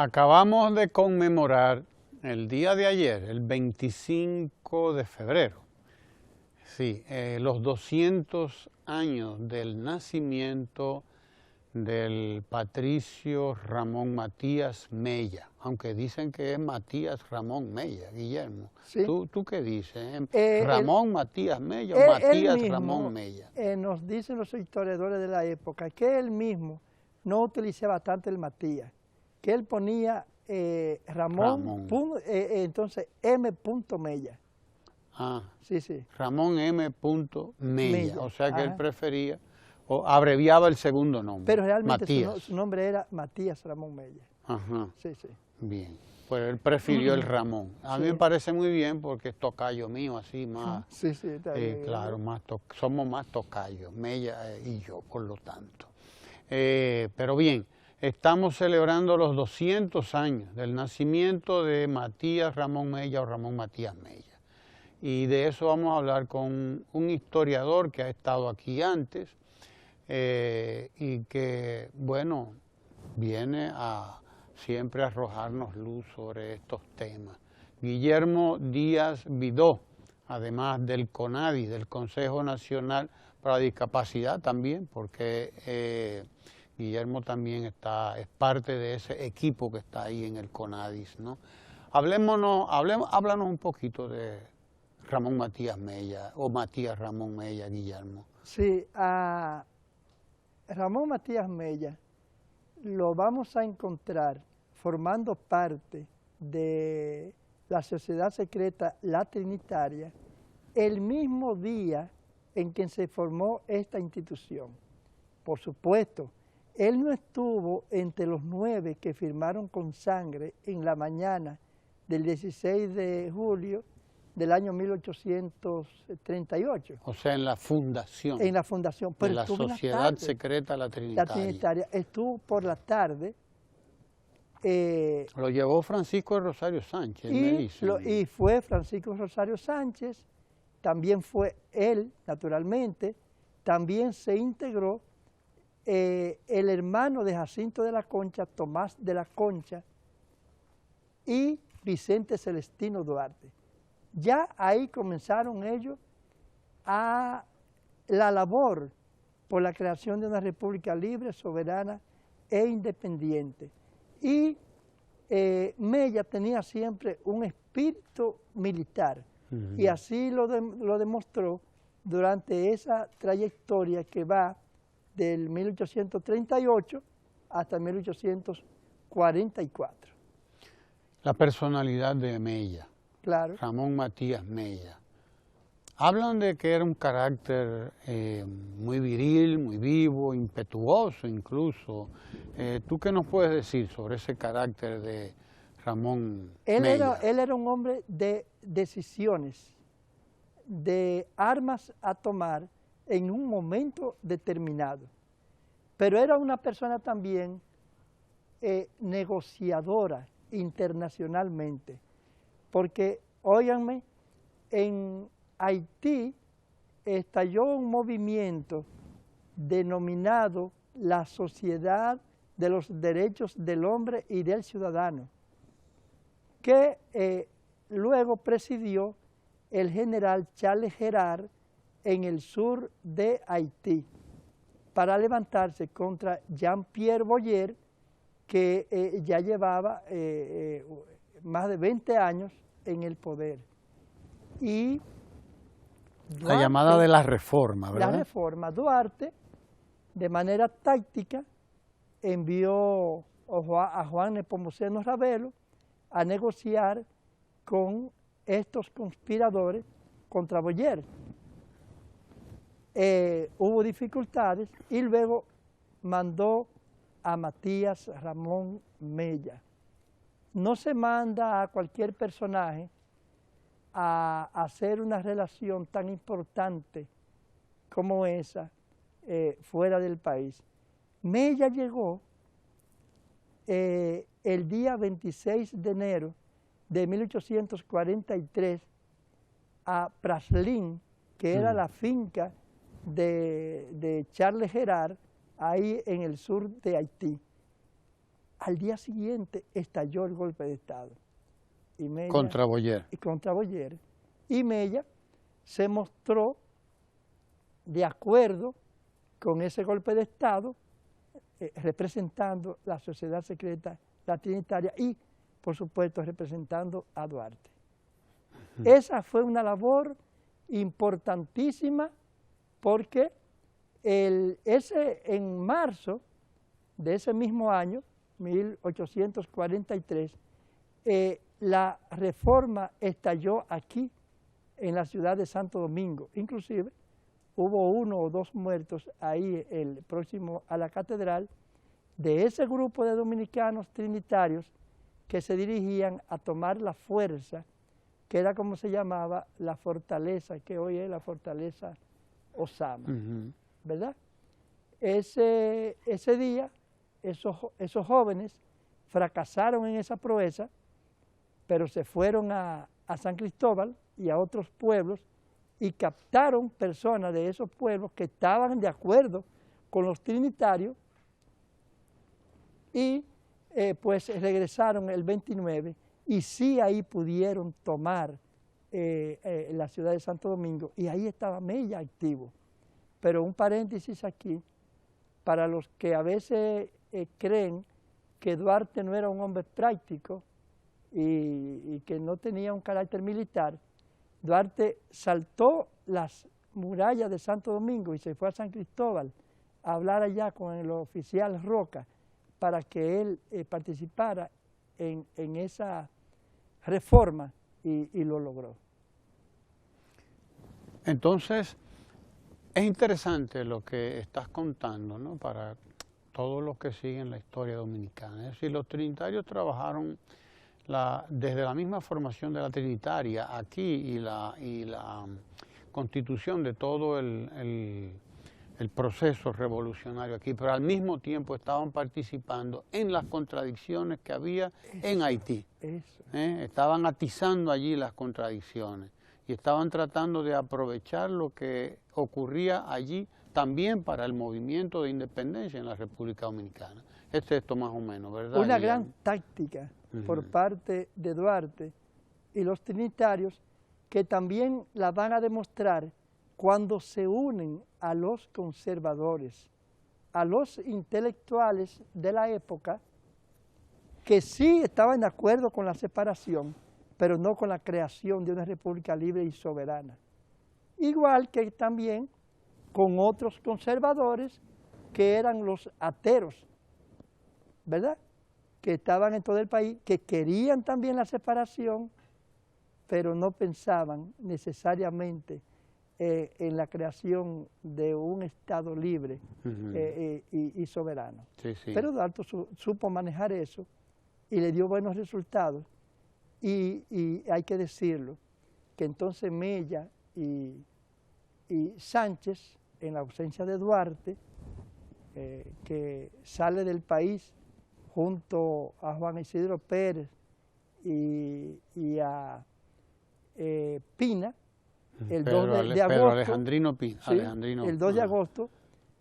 Acabamos de conmemorar el día de ayer, el 25 de febrero, sí, los 200 años del nacimiento del patricio Ramón Matías Mella, aunque dicen que es Matías Ramón Mella, Guillermo. Sí. ¿Tú qué dices? ¿Ramón Matías Mella o Matías Ramón Mella? Nos dicen los historiadores de la época que él mismo no utilizaba tanto el Matías, que él ponía Ramón. Entonces M. Mella. Ah, sí, sí. Ramón M. Mella, o sea que él Ajá. prefería, o abreviaba el segundo nombre. Pero realmente Matías. su nombre era Matías Ramón Mella. Ajá. Sí, sí. Bien, pues él prefirió el Ramón. A mí me parece muy bien porque es tocayo mío, así más. Sí, sí, está bien. Claro, somos más tocayos, Mella y yo, por lo tanto. Pero bien, estamos celebrando los 200 años del nacimiento de Matías Ramón Mella o Ramón Matías Mella. Y de eso vamos a hablar con un historiador que ha estado aquí antes y que, bueno, viene a siempre arrojarnos luz sobre estos temas. Guillermo Díaz Vidó, además del CONADI, del Consejo Nacional para la Discapacidad también, porque Guillermo también es parte de ese equipo que está ahí en el CONADIS, ¿no? Háblanos un poquito de Ramón Matías Mella, o Matías Ramón Mella, Guillermo. Sí, a Ramón Matías Mella lo vamos a encontrar formando parte de la Sociedad Secreta La Trinitaria el mismo día en que se formó esta institución. Por supuesto, él no estuvo entre los 9 que firmaron con sangre en la mañana del 16 de julio del año 1838. O sea, en la fundación. En la fundación. Pero de la Sociedad Secreta La Trinitaria. La Trinitaria. Estuvo por la tarde. Lo llevó Francisco de Rosario Sánchez, me dicen. Y fue Francisco Rosario Sánchez, también fue él, naturalmente, también se integró el hermano de Jacinto de la Concha, Tomás de la Concha, y Vicente Celestino Duarte. Ya ahí comenzaron ellos a la labor por la creación de una república libre, soberana e independiente. Y Mella tenía siempre un espíritu militar, y así lo demostró durante esa trayectoria que va del 1838 hasta 1844. La personalidad de Mella. Claro. Ramón Matías Mella. Hablan de que era un carácter muy viril, muy vivo, impetuoso incluso. ¿Tú qué nos puedes decir sobre ese carácter de Ramón Mella? Él era un hombre de decisiones, de armas a tomar en un momento determinado. Pero era una persona también negociadora internacionalmente. Porque, óiganme, en Haití estalló un movimiento denominado la Sociedad de los Derechos del Hombre y del Ciudadano, que luego presidió el general Charles Gerard en el sur de Haití, para levantarse contra Jean-Pierre Boyer, que ya llevaba más de 20 años en el poder. Y Duarte, la llamada de la reforma, ¿verdad? La reforma. Duarte, de manera táctica, envió a Juan Nepomuceno Ravelo a negociar con estos conspiradores contra Boyer. Hubo dificultades y luego mandó a Matías Ramón Mella. No se manda a cualquier personaje a hacer una relación tan importante como esa fuera del país. Mella llegó el día 26 de enero de 1843 a Praslin, que era la finca de Charles Gerard, ahí en el sur de Haití. al día siguiente estalló el golpe de Estado. Y Mella, contra Boyer. Y contra Boyer. Y Mella se mostró de acuerdo con ese golpe de Estado, representando la sociedad secreta, la trinitaria, y, por supuesto, representando a Duarte. Esa fue una labor importantísima porque en marzo de ese mismo año, 1843, la reforma estalló aquí, en la ciudad de Santo Domingo. Inclusive, hubo 1 o 2 muertos ahí, próximo a la catedral, de ese grupo de dominicanos trinitarios que se dirigían a tomar la fuerza, que era como se llamaba la fortaleza, que hoy es la fortaleza Osama, ¿verdad? Ese día, esos jóvenes fracasaron en esa proeza, pero se fueron a San Cristóbal y a otros pueblos y captaron personas de esos pueblos que estaban de acuerdo con los trinitarios y pues regresaron el 29 y sí ahí pudieron tomar la ciudad de Santo Domingo y ahí estaba Mella activo. Pero un paréntesis aquí, para los que a veces creen que Duarte no era un hombre práctico y que no tenía un carácter militar, Duarte saltó las murallas de Santo Domingo y se fue a San Cristóbal a hablar allá con el oficial Roca para que él participara en esa reforma y lo logró. Entonces, es interesante lo que estás contando, ¿no? Para todos los que siguen la historia dominicana. Es decir, los trinitarios trabajaron desde la misma formación de la trinitaria aquí y la constitución de todo el proceso revolucionario aquí, pero al mismo tiempo estaban participando en las contradicciones que había en Haití. Estaban atizando allí las contradicciones y estaban tratando de aprovechar lo que ocurría allí también para el movimiento de independencia en la República Dominicana. Es esto más o menos, ¿verdad? Una gran táctica por parte de Duarte y los trinitarios que también la van a demostrar cuando se unen a los conservadores, a los intelectuales de la época que sí estaban de acuerdo con la separación, pero no con la creación de una república libre y soberana. Igual que también con otros conservadores que eran los ateros, ¿verdad?, que estaban en todo el país, que querían también la separación, pero no pensaban necesariamente en la creación de un Estado libre y soberano. Sí, sí. Pero Duarte supo manejar eso y le dio buenos resultados. Y hay que decirlo, que entonces Mella y Sánchez, en la ausencia de Duarte, que sale del país junto a Juan Isidro Pérez y a Pina, el 2 de agosto, Alejandrino Pina, sí, el 2 de agosto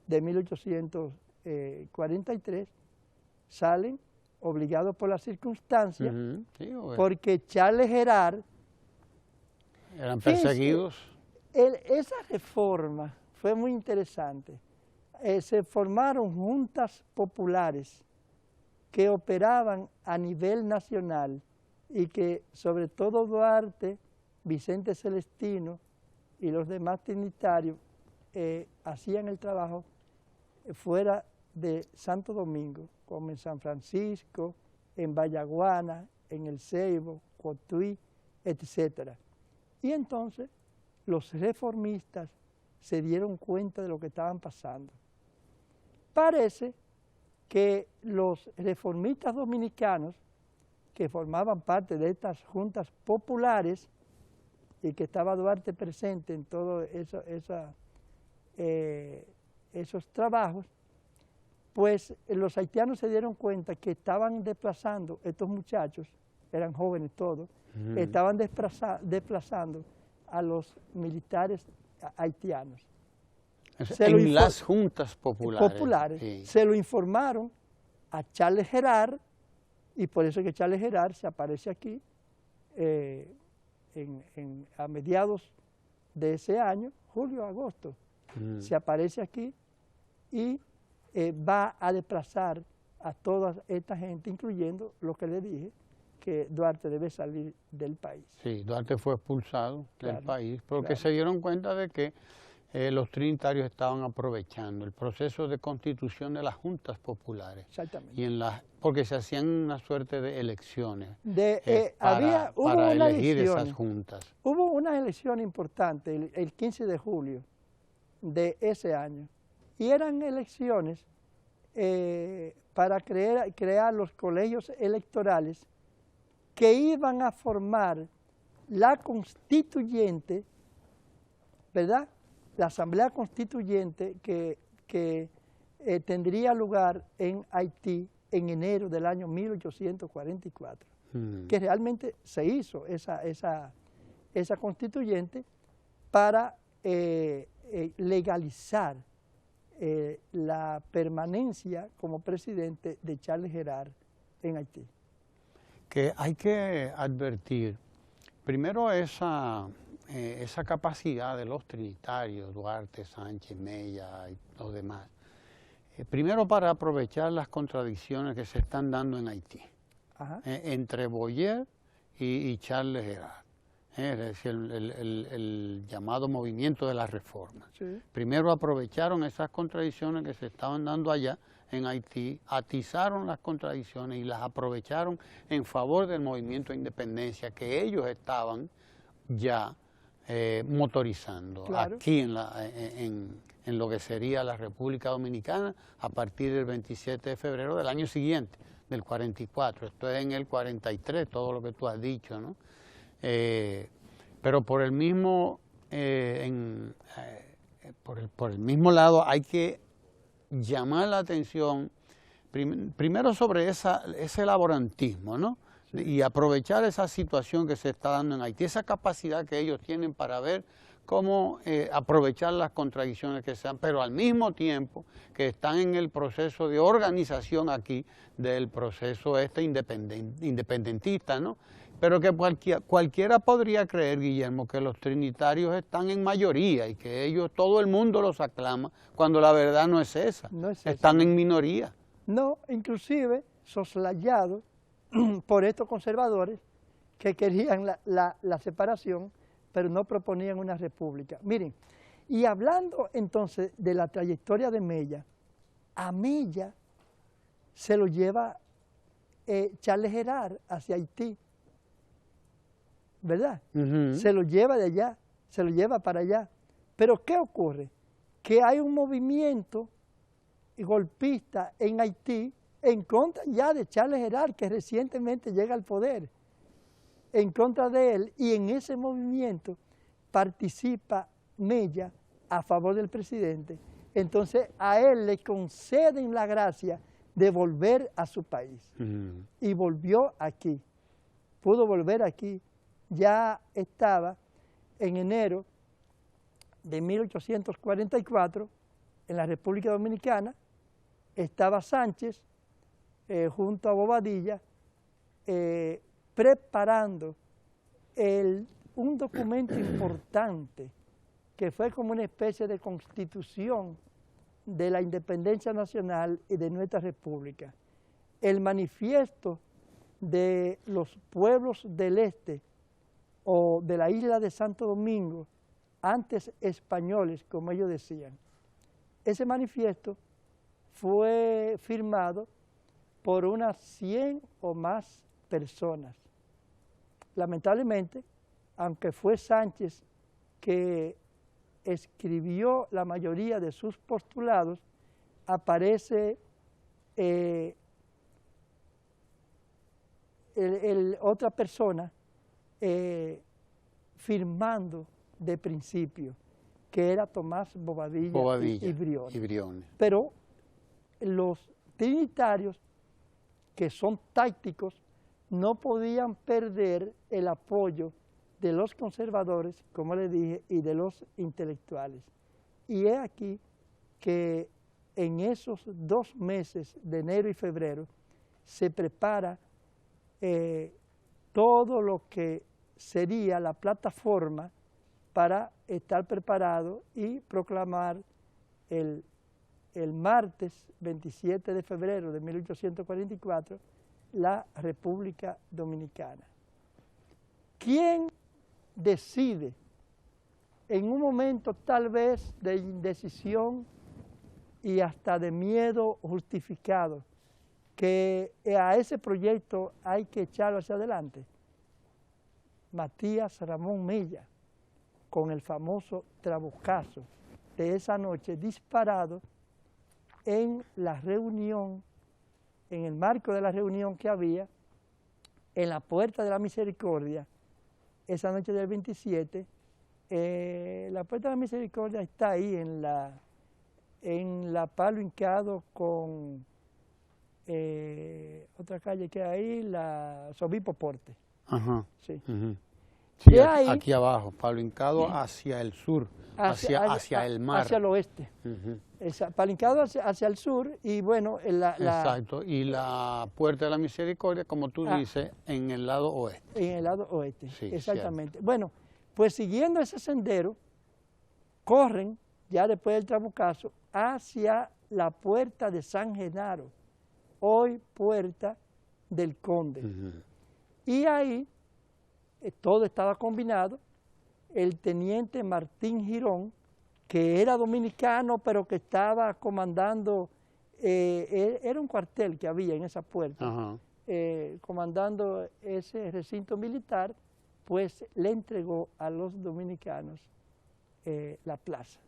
de 1843, salen obligados por las circunstancias, sí, porque Charles Gerard... Eran perseguidos. Esa reforma fue muy interesante. Se formaron juntas populares que operaban a nivel nacional y que sobre todo Duarte, Vicente Celestino y los demás trinitarios hacían el trabajo fuera de Santo Domingo, como en San Francisco, en Vallaguana, en El Ceibo, Cotuí, etc. Y entonces los reformistas se dieron cuenta de lo que estaban pasando. Parece que los reformistas dominicanos, que formaban parte de estas juntas populares y que estaba Duarte presente en todos esos trabajos, pues los haitianos se dieron cuenta que estaban desplazando, estos muchachos, eran jóvenes todos, estaban desplazando a los militares haitianos. En las juntas populares. Sí. Se lo informaron a Charles Gerard Y por eso es que Charles Gerard se aparece aquí a mediados de ese año, julio, agosto, se aparece aquí y va a desplazar a toda esta gente, incluyendo lo que le dije, que Duarte debe salir del país. Sí, Duarte fue expulsado del país porque claro. se dieron cuenta de que los trinitarios estaban aprovechando el proceso de constitución de las juntas populares. Exactamente. Y porque se hacían una suerte de elecciones Hubo para unas elegir elecciones, esas juntas. Hubo una elección importante el 15 de julio de ese año. Y eran elecciones para crear los colegios electorales que iban a formar la constituyente, ¿verdad? La asamblea constituyente que tendría lugar en Haití en enero del año 1844, que realmente se hizo esa constituyente para legalizar la permanencia como presidente de Charles Gerard en Haití. Que hay que advertir, primero esa capacidad de los trinitarios, Duarte, Sánchez, Mella y los demás, primero para aprovechar las contradicciones que se están dando en Haití, entre Boyer y Charles Gerard, es decir, el llamado movimiento de la reforma. Sí. Primero aprovecharon esas contradicciones que se estaban dando allá en Haití, atizaron las contradicciones y las aprovecharon en favor del movimiento de independencia que ellos estaban ya motorizando, claro, aquí en lo que sería la República Dominicana a partir del 27 de febrero del año siguiente, del 44. Esto es en el 43, todo lo que tú has dicho, ¿no? Pero por el mismo por el mismo lado hay que llamar la atención primero sobre ese laborantismo, ¿no? Sí. Y aprovechar esa situación que se está dando en Haití, esa capacidad que ellos tienen para ver cómo aprovechar las contradicciones que sean, pero al mismo tiempo que están en el proceso de organización aquí del proceso independentista, ¿no? Pero que cualquiera podría creer, Guillermo, que los trinitarios están en mayoría y que todo el mundo los aclama, cuando la verdad no es esa. No es están en minoría. No, inclusive soslayados por estos conservadores que querían la separación, pero no proponían una república. Miren, y hablando entonces de la trayectoria de Mella, a Mella se lo lleva Charles Gerard hacia Haití, ¿verdad? Se lo lleva de allá, se lo lleva para allá. Pero ¿qué ocurre? Que hay un movimiento golpista en Haití en contra ya de Charles Gerard, que recientemente llega al poder, en contra de él, y en ese movimiento participa Mella a favor del presidente. Entonces a él le conceden la gracia de volver a su país. Y volvió aquí, pudo volver aquí. Ya estaba en enero de 1844 en la República Dominicana, estaba Sánchez junto a Bobadilla preparando un documento importante que fue como una especie de constitución de la independencia nacional y de nuestra república. El manifiesto de los pueblos del este o de la isla de Santo Domingo, antes españoles, como ellos decían. Ese manifiesto fue firmado por unas 100 o más personas. Lamentablemente, aunque fue Sánchez que escribió la mayoría de sus postulados, aparece otra persona firmando de principio, que era Tomás Bobadilla y Briones. Pero los trinitarios, que son tácticos, no podían perder el apoyo de los conservadores, como les dije, y de los intelectuales. Y es aquí que en esos 2 meses de enero y febrero se prepara todo lo que sería la plataforma para estar preparado y proclamar el martes 27 de febrero de 1844 la República Dominicana. ¿Quién decide en un momento tal vez de indecisión y hasta de miedo justificado que a ese proyecto hay que echarlo hacia adelante? Matías Ramón Mella, con el famoso trabucazo de esa noche disparado en la reunión, en el marco de la reunión que había en la Puerta de la Misericordia, esa noche del 27. La Puerta de la Misericordia está ahí en la Palo Hincado con otra calle que hay ahí, la Obispo Porte. Ajá. Sí. Sí, De aquí, ahí, aquí abajo, Palo Hincado hacia el sur, hacia el mar. Hacia el oeste. Palo Hincado hacia el sur y bueno, exacto, y la Puerta de la Misericordia, como tú dices, en el lado oeste. En el lado oeste, Sí, exactamente. cierto. Bueno, pues siguiendo ese sendero, corren, ya después del trabucazo, hacia la Puerta de San Genaro, hoy Puerta del Conde. Y ahí todo estaba combinado. El teniente Martín Girón, que era dominicano, pero que estaba comandando, era un cuartel que había en esa puerta, comandando ese recinto militar, pues le entregó a los dominicanos la plaza.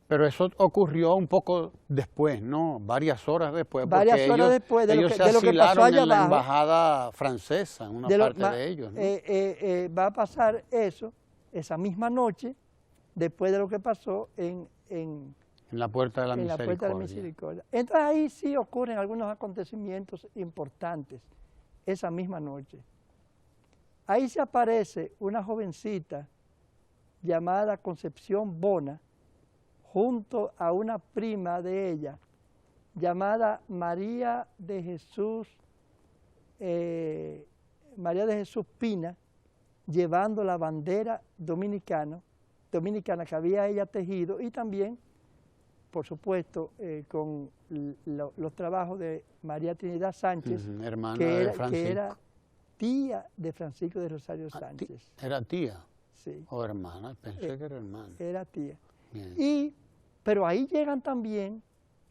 Pero eso ocurrió un poco después, ¿no? Varias horas después. Varias porque horas después de lo ellos que pasó se allá asilaron en la abajo. embajada francesa, una parte de ellos, ¿no? Va a pasar eso, esa misma noche, después de lo que pasó en la Puerta de la en la Puerta de la Misericordia. Entonces ahí sí ocurren algunos acontecimientos importantes, esa misma noche. Ahí se aparece una jovencita llamada Concepción Bona, junto a una prima de ella, llamada María de Jesús Pina, llevando la bandera dominicana que había ella tejido, y también, por supuesto, con los trabajos de María Trinidad Sánchez, hermana que de Francisco. que era tía de Francisco de Rosario Sánchez. ¿Era tía? Sí. ¿O hermana? Pensé que era hermana. Era tía. Bien. Pero ahí llegan también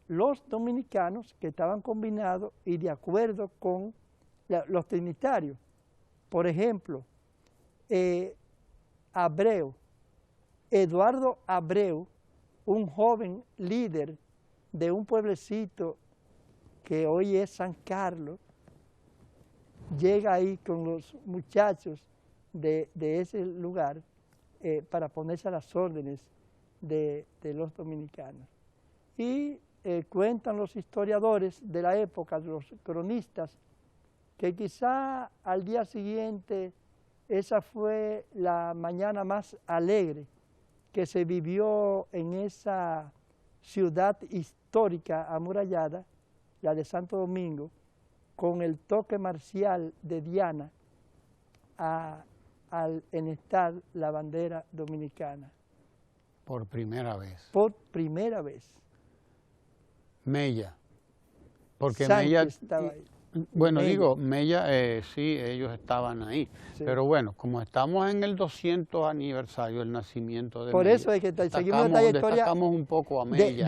los dominicanos que estaban combinados y de acuerdo con los trinitarios. Por ejemplo, Eduardo Abreu, un joven líder de un pueblecito que hoy es San Carlos, llega ahí con los muchachos de ese lugar para ponerse a las órdenes de los dominicanos. Y cuentan los historiadores de la época, los cronistas, que quizá al día siguiente esa fue la mañana más alegre que se vivió en esa ciudad histórica amurallada, la de Santo Domingo, con el toque marcial de Diana al enhestar la bandera dominicana. Por primera vez. Por primera vez. Mella. Porque Sánchez Mella... estaba ahí. Bueno, Mella. digo, Mella, sí, ellos estaban ahí. Sí. Pero bueno, como estamos en el 200 aniversario del nacimiento de Por Mella, eso es que seguimos la trayectoria. destacamos un poco a Mella.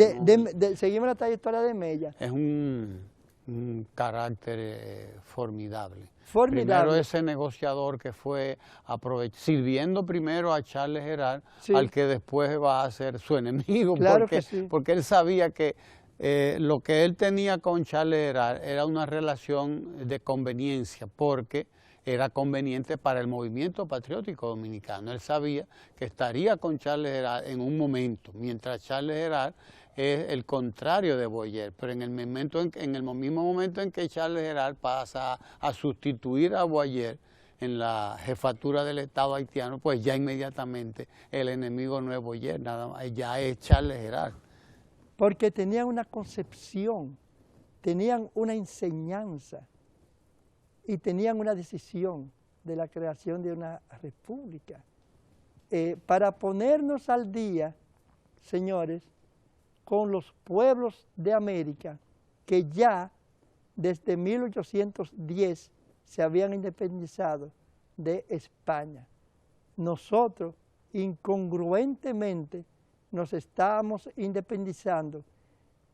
Seguimos la trayectoria de Mella. Es un carácter formidable. Formidable. Primero ese negociador que fue sirviendo primero a Charles Gerard, Sí. al que después va a ser su enemigo, Claro porque, que sí. porque él sabía que lo que él tenía con Charles Gerard era una relación de conveniencia, porque era conveniente para el movimiento patriótico dominicano. Él sabía que estaría con Charles Gerard en un momento, mientras Charles Gerard es el contrario de Boyer, pero en el mismo momento en que Charles Gerard pasa a sustituir a Boyer en la jefatura del Estado haitiano, pues ya inmediatamente el enemigo no es Boyer, nada más, ya es Charles Gerard. Porque tenían una concepción, tenían una enseñanza. y tenían una decisión de la creación de una república. Para ponernos al día, señores, con los pueblos de América que ya desde 1810 se habían independizado de España. Nosotros, incongruentemente, nos estábamos independizando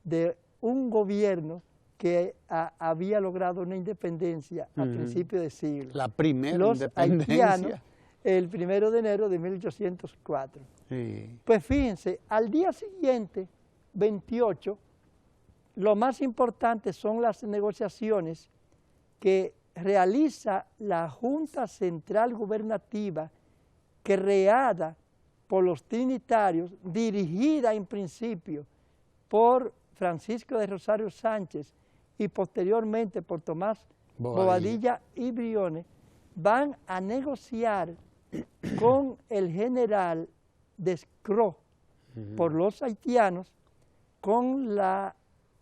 de un gobierno que había logrado una independencia a principios de siglo. La primera los independencia. Haitianos, el 1 de enero de 1804. Sí. Pues fíjense, al día siguiente, 28, lo más importante son las negociaciones que realiza la Junta Central Gubernativa, creada por los trinitarios, dirigida en principio por Francisco de Rosario Sánchez y posteriormente por Tomás Bobadilla y Briones, van a negociar con el general Descroix por los haitianos, con la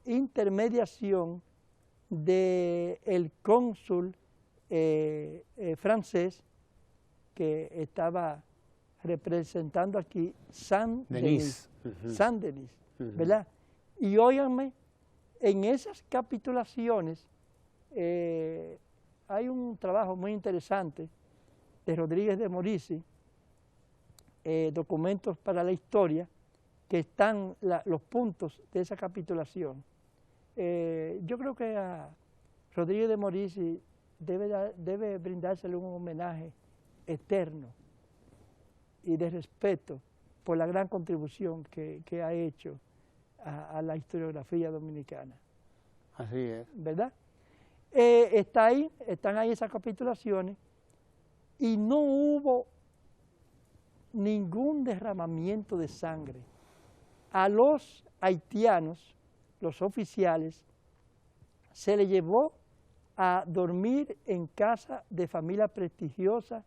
intermediación del cónsul francés que estaba representando aquí Saint-Denis, ¿verdad? Y óiganme, en esas capitulaciones hay un trabajo muy interesante de Rodríguez de Morici, Documentos para la Historia, que están los puntos de esa capitulación. Yo creo que a Rodríguez de Morici debe brindársele un homenaje eterno y de respeto por la gran contribución que ha hecho a la historiografía dominicana. Así es. ¿Verdad? Están ahí esas capitulaciones y no hubo ningún derramamiento de sangre. A los haitianos, los oficiales, se les llevó a dormir en casa de familia prestigiosa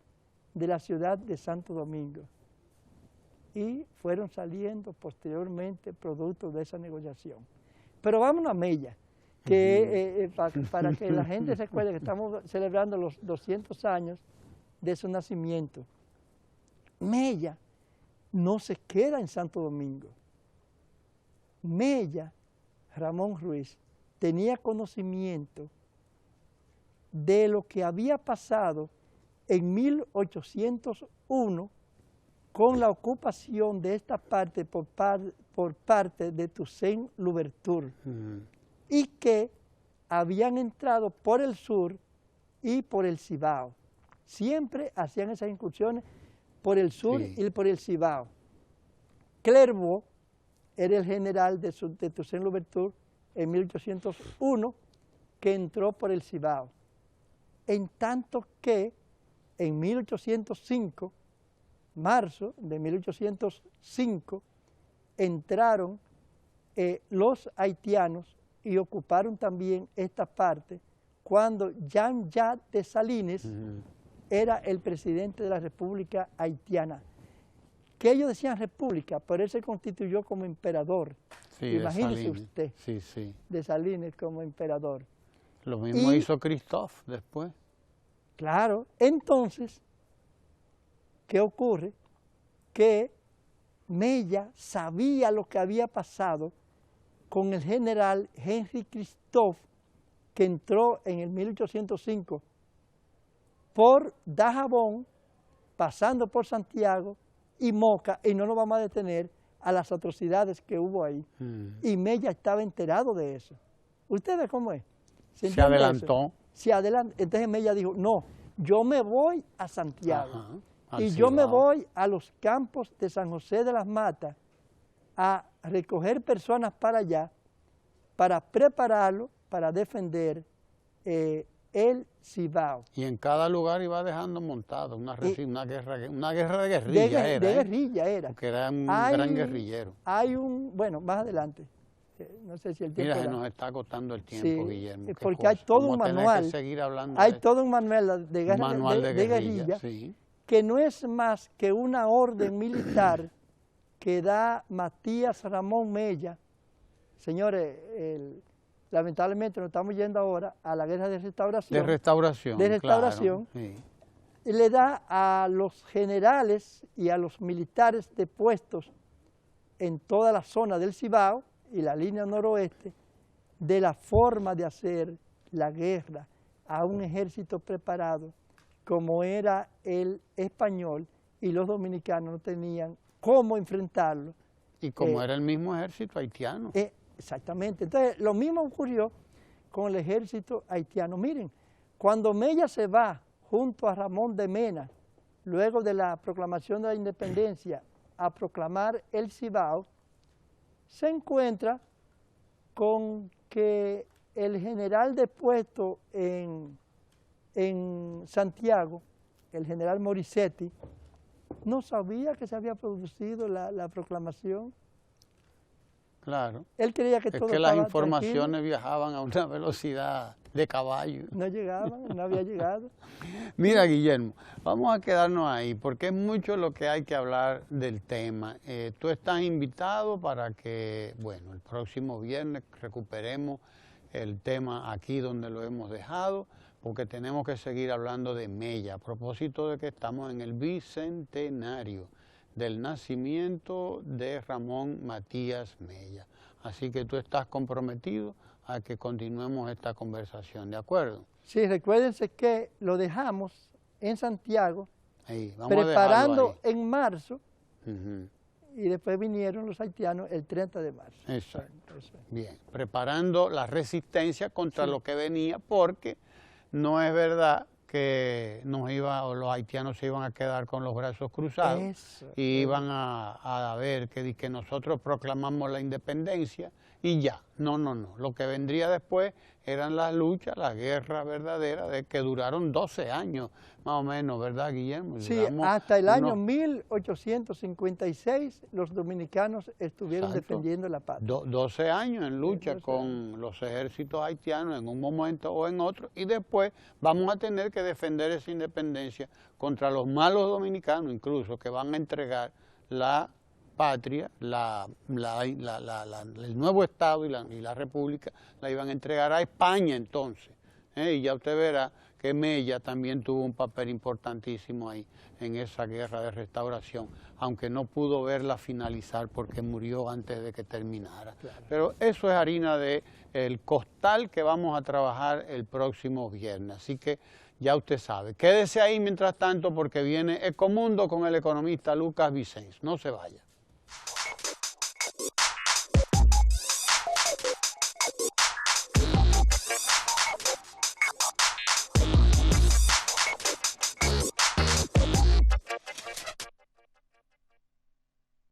de la ciudad de Santo Domingo y fueron saliendo posteriormente producto de esa negociación. Pero vámonos a Mella, que, para que la gente se acuerde que estamos celebrando los 200 años de su nacimiento. Mella no se queda en Santo Domingo. Mella, Ramón Ruiz, tenía conocimiento de lo que había pasado en 1801 con la ocupación de esta parte por parte de Toussaint Louverture y que habían entrado por el sur y por el Cibao. Siempre hacían esas incursiones por el sur y por el Cibao. Clervaux era el general de Toussaint Louverture en 1801 que entró por el Cibao. En tanto que en 1805, marzo de 1805, entraron los haitianos y ocuparon también esta parte cuando Jean-Jacques Dessalines era el presidente de la República Haitiana. Que ellos decían república, pero él se constituyó como emperador. Sí, imagínese usted, Dessalines como emperador. Lo mismo hizo Christophe después. Claro, entonces, ¿qué ocurre? Que Mella sabía lo que había pasado con el general Henry Christophe, que entró en el 1805 por Dajabón, pasando por Santiago y Moca, y no nos vamos a detener a las atrocidades que hubo ahí. Y Mella estaba enterado de eso. ¿Usted ve cómo es? Se adelantó. Se adelantó. Entonces Mella dijo, no, yo me voy a Santiago. Y yo me voy a los campos de San José de las Matas a recoger personas para allá, para prepararlo, para defender el Cibao. Y en cada lugar iba dejando montado una guerra de guerrilla era. Porque era un gran guerrillero. Hay bueno, más adelante. No sé si el tiempo. Mira, se nos está agotando el tiempo, Guillermo. Porque hay todo un manual. Hay todo un manual de guerrilla que no es más que una orden militar que da Matías Ramón Mella. Señores, lamentablemente nos estamos yendo ahora a la guerra de restauración. De restauración, De restauración. Claro, sí. Y le da a los generales y a los militares depuestos en toda la zona del Cibao y la línea noroeste de la forma de hacer la guerra a un ejército preparado como era el español, y los dominicanos no tenían cómo enfrentarlo. Y como era el mismo ejército haitiano. Exactamente. Entonces, lo mismo ocurrió con el ejército haitiano. Miren, cuando Mella se va junto a Ramón de Mena, luego de la proclamación de la independencia, a proclamar el Cibao, se encuentra con que el general depuesto en Santiago, el general Morissetti, no sabía que se había producido la proclamación. Claro. Él creía que es todo que las estaba informaciones tranquilo. viajaban a una velocidad de caballo. No llegaban, no había llegado. Mira, Guillermo, vamos a quedarnos ahí porque es mucho lo que hay que hablar del tema. Tú estás invitado para que, bueno, el próximo viernes recuperemos el tema aquí donde lo hemos dejado, porque tenemos que seguir hablando de Mella, a propósito de que estamos en el bicentenario del nacimiento de Ramón Matías Mella. Así que tú estás comprometido a que continuemos esta conversación, ¿de acuerdo? Sí, recuérdense que lo dejamos en Santiago, Ahí, vamos preparando a en marzo, dejarlo ahí. y después vinieron los haitianos el 30 de marzo. Exacto. Bien, preparando la resistencia contra lo que venía, porque no es verdad que los haitianos se iban a quedar con los brazos cruzados y iban a ver que nosotros proclamamos la independencia y ya. No. Lo que vendría después eran las luchas, la guerra verdadera, de que duraron 12 años, más o menos, ¿verdad, Guillermo? Sí, Duramos hasta el año 1856 los dominicanos estuvieron defendiendo la patria. 12 años en lucha con los ejércitos haitianos en un momento o en otro, y después vamos a tener que defender esa independencia contra los malos dominicanos, incluso, que van a entregar la patria, el nuevo Estado y la República la iban a entregar a España entonces. Y ya usted verá que Mella también tuvo un papel importantísimo ahí en esa guerra de restauración, aunque no pudo verla finalizar porque murió antes de que terminara. Claro. Pero eso es harina del costal que vamos a trabajar el próximo viernes, así que ya usted sabe. Quédese ahí mientras tanto porque viene Ecomundo con el economista Lucas Vicens. No se vaya.